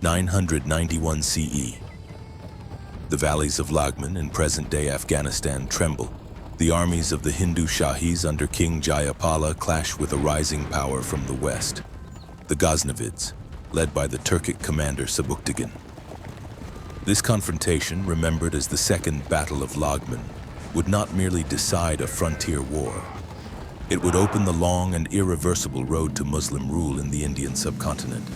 991 CE. The valleys of Laghman in present-day Afghanistan tremble. The armies of the Hindu Shahis under King Jayapala clash with a rising power from the west, the Ghaznavids, led by the Turkic commander Sabuktigin. This confrontation, remembered as the Second Battle of Laghman, would not merely decide a frontier war. It would open the long and irreversible road to Muslim rule in the Indian subcontinent.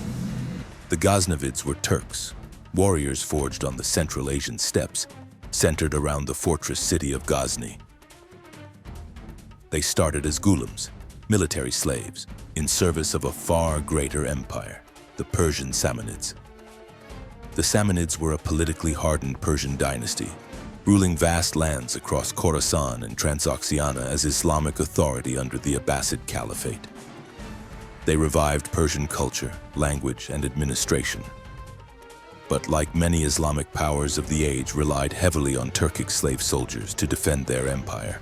The Ghaznavids were Turks, warriors forged on the Central Asian steppes, centered around the fortress city of Ghazni. They started as ghulams, military slaves, in service of a far greater empire, the Persian Samanids. The Samanids were a politically hardened Persian dynasty, ruling vast lands across Khorasan and Transoxiana as Islamic authority under the Abbasid Caliphate. They revived Persian culture, language, and administration. But like many Islamic powers of the age, relied heavily on Turkic slave soldiers to defend their empire.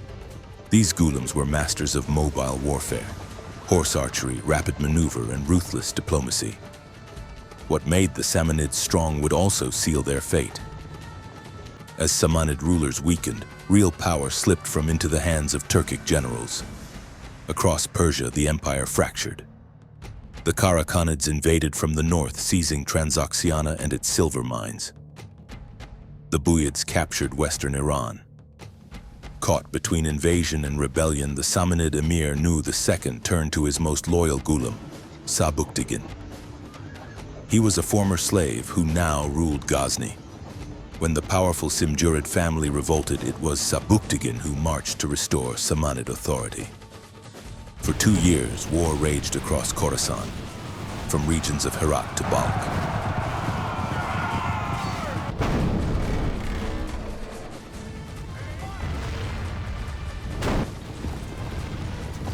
These ghulams were masters of mobile warfare, horse archery, rapid maneuver, and ruthless diplomacy. What made the Samanids strong would also seal their fate. As Samanid rulers weakened, real power slipped from into the hands of Turkic generals. Across Persia, the empire fractured. The Karakhanids invaded from the north, seizing Transoxiana and its silver mines. The Buyids captured western Iran. Caught between invasion and rebellion, the Samanid emir Nu II turned to his most loyal ghulam, Sabuktigin. He was a former slave who now ruled Ghazni. When the powerful Simjurid family revolted, it was Sabuktigin who marched to restore Samanid authority. For 2 years, war raged across Khorasan, from regions of Herat to Balkh.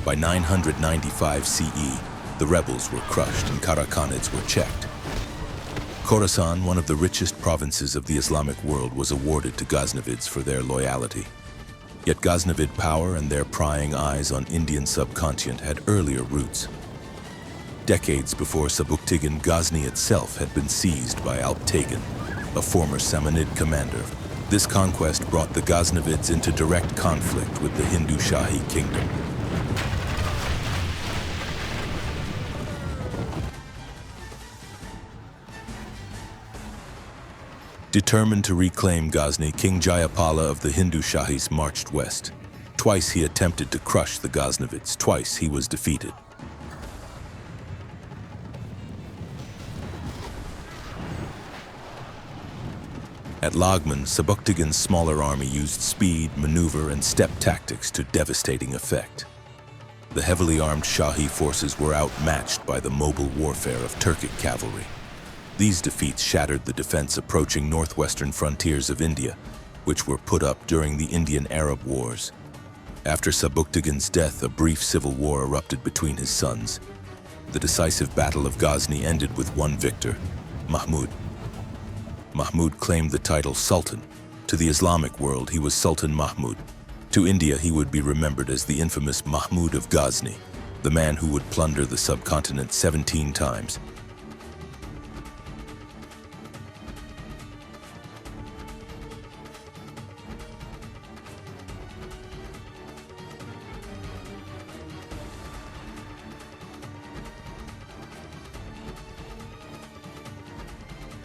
By 995 CE, the rebels were crushed and Karakhanids were checked. Khorasan, one of the richest provinces of the Islamic world, was awarded to Ghaznavids for their loyalty. Yet Ghaznavid power and their prying eyes on Indian subcontinent had earlier roots. Decades before Sabuktigin, Ghazni itself had been seized by Alptigin, a former Samanid commander. This conquest brought the Ghaznavids into direct conflict with the Hindu Shahi kingdom. Determined to reclaim Ghazni, King Jayapala of the Hindu Shahis marched west. Twice he attempted to crush the Ghaznavids. Twice he was defeated. At Laghman, Sabuktigin's smaller army used speed, maneuver, and steppe tactics to devastating effect. The heavily armed Shahi forces were outmatched by the mobile warfare of Turkic cavalry. These defeats shattered the defense approaching northwestern frontiers of India, which were put up during the Indian-Arab Wars. After Sabuktigin's death, a brief civil war erupted between his sons. The decisive Battle of Ghazni ended with one victor, Mahmud. Mahmud claimed the title Sultan. To the Islamic world, he was Sultan Mahmud. To India, he would be remembered as the infamous Mahmud of Ghazni, the man who would plunder the subcontinent 17 times,